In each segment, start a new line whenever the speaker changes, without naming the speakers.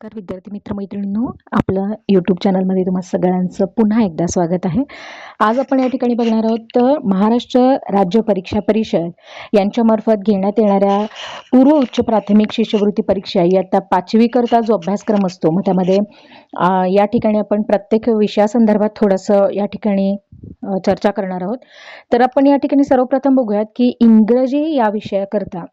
नमस्कार विद्यार्थी मित्र मैत्रिणींनो, आपलं यूट्यूब चॅनलमध्ये तुम्हा सगळ्यांचं पुन्हा एकदा स्वागत आहे. आज आपण या ठिकाणी बघणार आहोत तर महाराष्ट्र राज्य परीक्षा परिषद यांच्यामार्फत घेण्यात येणाऱ्या पूर्व उच्च प्राथमिक शिष्यवृत्ती परीक्षा इयत्ता 5वी करता जो अभ्यासक्रम असतो, मग त्यामध्ये या ठिकाणी आपण प्रत्येक विषयासंदर्भात थोडंसं या ठिकाणी चर्चा करणार आहोत. तर आपण या ठिकाणी सर्वप्रथम बघूयात की इंग्रजी या विषयाकरता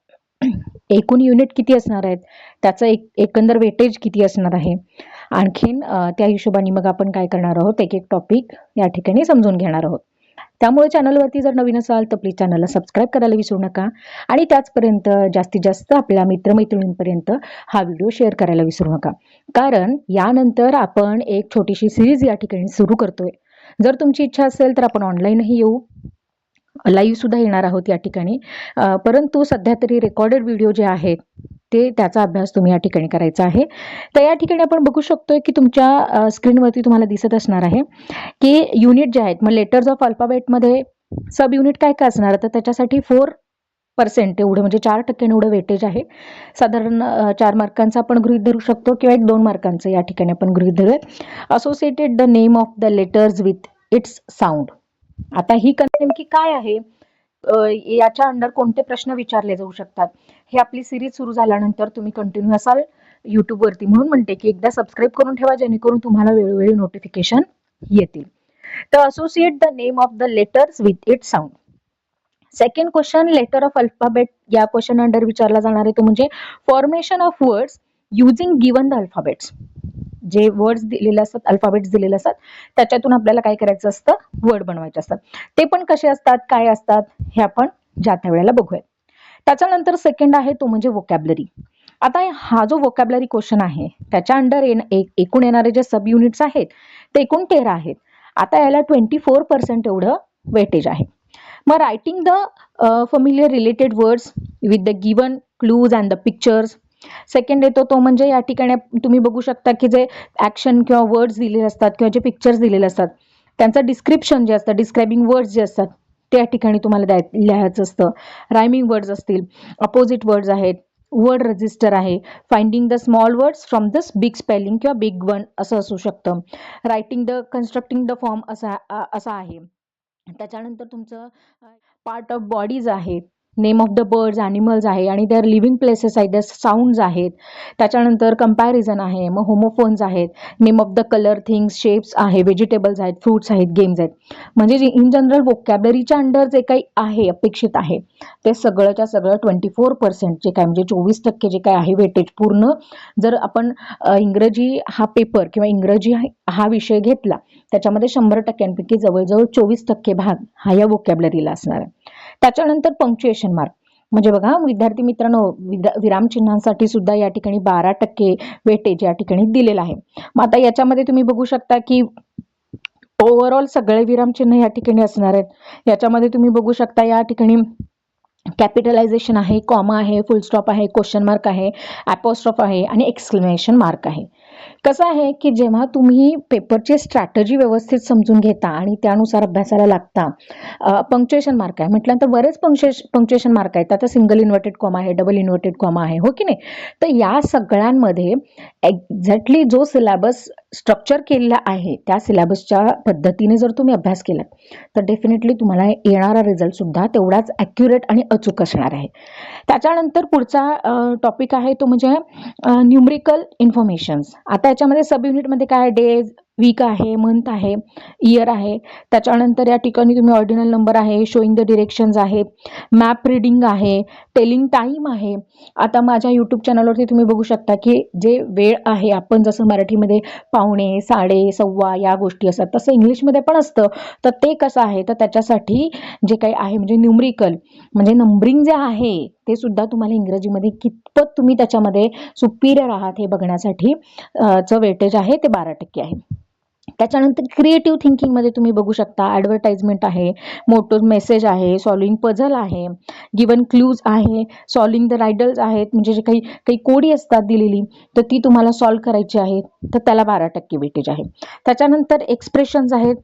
एकूण युनिट किती असणार आहेत, त्याचं एकंदर वेटेज किती असणार आहे. आणखीन त्या हिशोबाने मग आपण काय करणार आहोत, एक एक टॉपिक या ठिकाणी समजून घेणार आहोत. त्यामुळे चॅनलवरती जर नवीन असाल तर प्लीज चॅनलला सबस्क्राईब करायला विसरू नका आणि त्याचपर्यंत जास्तीत जास्त आपल्या मित्रमैत्रिणींपर्यंत हा व्हिडिओ शेअर करायला विसरू नका, कारण यानंतर आपण एक छोटीशी सिरीज या ठिकाणी सुरू करतोय. जर तुमची इच्छा असेल तर आपण ऑनलाईनही येऊ, लाईव्ह सुद्धा येणार आहोत या ठिकाणी, परंतु सध्या तरी रेकॉर्डेड व्हिडिओ जे आहेत ते त्याचा अभ्यास तुम्ही या ठिकाणी करायचा आहे. तर या ठिकाणी आपण बघू शकतोय की तुमच्या स्क्रीनवरती तुम्हाला दिसत असणार आहे की युनिट जे आहेत, मग लेटर्स ऑफ अल्फाबेटमध्ये सब युनिट काय काय असणार, तर त्याच्यासाठी 4% एवढं म्हणजे 4% एवढं वेटेज आहे. साधारण 4 मार्कांचं आपण गृहीत धरू शकतो किंवा 1-2 मार्कांचं या ठिकाणी आपण गृहीत धरूयात. Associated the name of the letters with its sound. आता ही नेमकी काय आहे, याच्या अंडर कोणते प्रश्न विचारले जाऊ शकतात, हे आपली सिरीज सुरू झाल्यानंतर तुम्ही कंटिन्यू असाल युट्यूबवरती. म्हणून म्हणते की एकदा सबस्क्राईब करून ठेवा, जेणेकरून तुम्हाला वेळोवेळी नोटिफिकेशन येतील. तर associate the name of the letters with it sound. Second question, letter of alphabet या क्वेश्चन अंडर विचारला जाणार आहे तो म्हणजे formation of words using given the alphabets. जे वर्ड्स दिलेले असतात, अल्फाबेट्स दिलेले असतात, त्याच्यातून आपल्याला काय करायचं असतं, वर्ड बनवायचे असतात. ते पण कसे असतात, काय असतात, हे आपण ज्या त्या वेळेला बघूया. त्याच्यानंतर सेकंड आहे तो म्हणजे वोकॅब्लरी. आता हा जो वोकॅब्लरी क्वेश्चन आहे त्याच्या अंडर एकूण येणारे जे सब युनिट्स आहेत ते एकूण 13 आहेत. आता याला 24% एवढं वेटेज आहे. मग writing the familiar related words with the given clues and the pictures. Second येतो तो म्हणजे या ठिकाणी तुम्ही बघू शकता की जे ऍक्शन किंवा वर्ड्स दिलेले असतात किंवा जे पिक्चर्स दिलेले असतात त्यांचं डिस्क्रिप्शन जे असतं, डिस्क्रायबिंग वर्ड्स जे असतात त्या ठिकाणी तुम्हाला लिहायचं असतं. रायमिंग वर्ड्स असतील, अपोजिट वर्ड्स आहेत, वर्ड रजिस्टर आहे, finding the small words from this big spelling किंवा बिग वन असं असू शकतं. Writing the constructing the form असा आहे. त्याच्यानंतर तुमचं पार्ट ऑफ बॉडीज आहेत, name of the birds, animals आहे आणि देअर लिव्हिंग प्लेसेस आहेत, देअर साऊंड्स आहेत. त्याच्यानंतर कंपॅरिझन आहे, मग होमोफोन्स आहेत, name of the colour, things, shapes आहे, व्हेजिटेबल्स आहेत, फ्रुट्स आहेत, गेम्स आहेत. म्हणजे जे इन जनरल वोकॅबलरीच्या अंडर जे काही आहे अपेक्षित आहे ते सगळंच्या सगळं 24% जे काय म्हणजे 24% जे काय आहे वेटेज पूर्ण. जर आपण इंग्रजी हा पेपर किंवा इंग्रजी हा विषय घेतला त्याच्यामध्ये 100%पैकी जवळजवळ 24% भाग हा या वोकॅबलरीला असणार आहे. त्याच्यानंतर पंक्च्युएशन मार्क म्हणजे बघा विद्यार्थी मित्रांनो, विरामचिन्हांसाठी सुद्धा या ठिकाणी 12% वेटेज या ठिकाणी दिलेलं आहे. मग आता याच्यामध्ये तुम्ही बघू शकता की ओव्हरऑल सगळे विरामचिन्ह या ठिकाणी असणार आहेत. याच्यामध्ये तुम्ही बघू शकता या ठिकाणी कॅपिटलायझेशन आहे, कॉमा आहे, फुल स्टॉप आहे, क्वेश्चन मार्क आहे, ॲपोस्ट्रॉफ आहे आणि एक्सक्लेमेशन मार्क आहे. कसं आहे की जेव्हा तुम्ही पेपरची स्ट्रॅटजी व्यवस्थित समजून घेता आणि त्यानुसार अभ्यासाला लागता, पंक्च्युएशन मार्क आहे म्हटल्यानंतर बरेच पंक्च्युएशन मार्क आहेत. आता सिंगल इन्व्हर्टेड कॉमा आहे, डबल इन्व्हर्टेड कॉमा आहे, हो की नाही. तर या सगळ्यांमध्ये एक्झॅक्टली जो सिलेबस स्ट्रक्चर केलेला आहे त्या सिलेबसच्या पद्धतीने जर तुम्ही अभ्यास केला तर डेफिनेटली तुम्हाला येणारा रिझल्ट सुद्धा तेवढाच ॲक्युरेट आणि अचूक असणार आहे. त्याच्यानंतर पुढचा टॉपिक आहे तो म्हणजे न्यूमरिकल इन्फॉर्मेशन्स. आता याच्यामध्ये सब युनिटमध्ये काय, डेज, वीक आहे, मंथ आहे, इयर आहे. त्याच्यानंतर या ठिकाणी तुम्ही ऑर्डिनल नंबर आहे, शोईंग द डिरेक्शन्स आहे, मॅप रिडिंग आहे, टेलिंग टाईम आहे. आता माझ्या यूट्यूब चॅनलवरती तुम्ही बघू शकता की जे वेळ आहे, आपण जसं मराठीमध्ये पावणे, साडे, सव्वा या गोष्टी असतात तसं इंग्लिशमध्ये पण असतं. तर ते कसं आहे, तर त्याच्यासाठी जे काही आहे म्हणजे न्यूमरिकल म्हणजे नंबरिंग जे आहे ते सुद्धा तुम्हाला इंग्रजीमध्ये कितपत तुम्ही त्याच्यामध्ये सुपिरियर आहात हे बघण्यासाठी चं वेटेज आहे ते 12% आहे. त्याच्यानंतर क्रिएटिव्ह थिंकिंगमध्ये तुम्ही बघू शकता ॲडव्हर्टाइजमेंट आहे, मोटो मेसेज आहे, सॉल्विंग पझल आहे, गिवन क्लूज आहे, सॉल्विंग द रायडल्स आहेत म्हणजे जे काही काही कोडी असतात दिलेली तर ती तुम्हाला सॉल्व करायची आहे तर त्याला 12% वेटेज आहे. त्याच्यानंतर एक्सप्रेशन्स आहेत,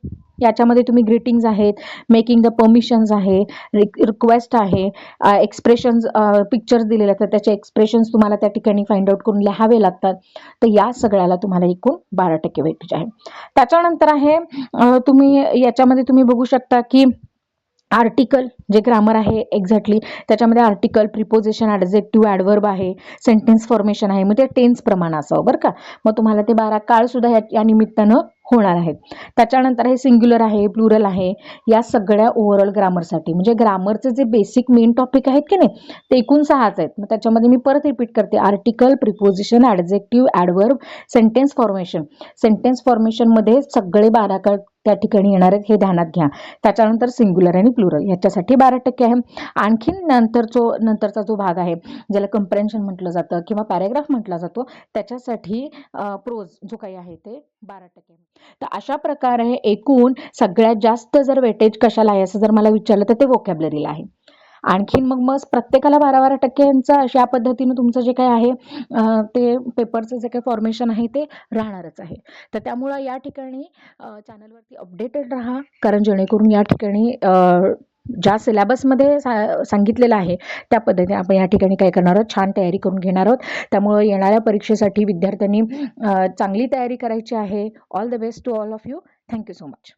याच्यामध्ये तुम्ही ग्रीटिंग्स आहेत, मेकिंग द परमिशन्स आहे, रिक्वेस्ट आहे, एक्सप्रेशन्स, पिक्चर्स दिलेले असतात त्याचे एक्सप्रेशन्स तुम्हाला त्या ठिकाणी फाइंड आउट करून लिहावे लागतात. तर या सगळ्याला तुम्हाला एकूण 12% वेटेज आहे. त्याच्यानंतर आहे तुम्ही याच्यामध्ये तुम्ही बघू शकता की आर्टिकल जे ग्रामर आहे एक्झॅक्टली त्याच्यामध्ये आर्टिकल, प्रिपोजिशन, ॲडजेक्टिव्ह, ॲडव्हर्ब आहे, सेंटेन्स फॉर्मेशन आहे. मग ते टेन्स प्रमाण असावं बरं का. मग तुम्हाला ते 12 काळ सुद्धा या निमित्तानं होणार आहेत. त्याच्यानंतर हे सिंग्युलर आहे, प्लुरल आहे, या सगळ्या ओव्हरऑल ग्रामरसाठी. म्हणजे ग्रामरचे जे बेसिक मेन टॉपिक आहेत की नाही ते एकूण 6च आहेत. मग त्याच्यामध्ये मी परत रिपीट करते, article, preposition, adjective, adverb, sentence formation. Sentence फॉर्मेशनमध्ये सगळे 12 काळ त्या ठिकाणी येणार आहेत हे ध्यानात घ्या. त्याच्यानंतर सिंग्युलर आणि प्लुरल याच्यासाठी 12% आहे. आणखीन नंतरचा जो भाग आहे ज्याला कंप्रेन्शन म्हटलं जातं किंवा पॅरेग्राफ म्हटला जातो त्याच्यासाठी प्रोज जो काही आहे ते 12%. तर अशा प्रकारे एकूण सगळ्यात जास्त जर वेटेज कशाला आहे असं जर मला विचारलं तर ते व्होकॅब्लरीला आहे. आणखीन मग प्रत्येकाला 12-12% अशा पद्धतीनं तुमचं जे काही आहे ते पेपरचं जे काही फॉर्मेशन आहे ते राहणारच आहे. तर त्यामुळं या ठिकाणी चॅनलवरती अपडेटेड राहा, कारण जेणेकरून या ठिकाणी ज्या सिलेबसमध्ये सांगितलेलं आहे त्या पद्धतीने आपण या ठिकाणी काय करणार आहोत, छान तयारी करून घेणार आहोत. त्यामुळं येणाऱ्या परीक्षेसाठी विद्यार्थ्यांनी चांगली तयारी करायची आहे. All the best to all of you. Thank you so much.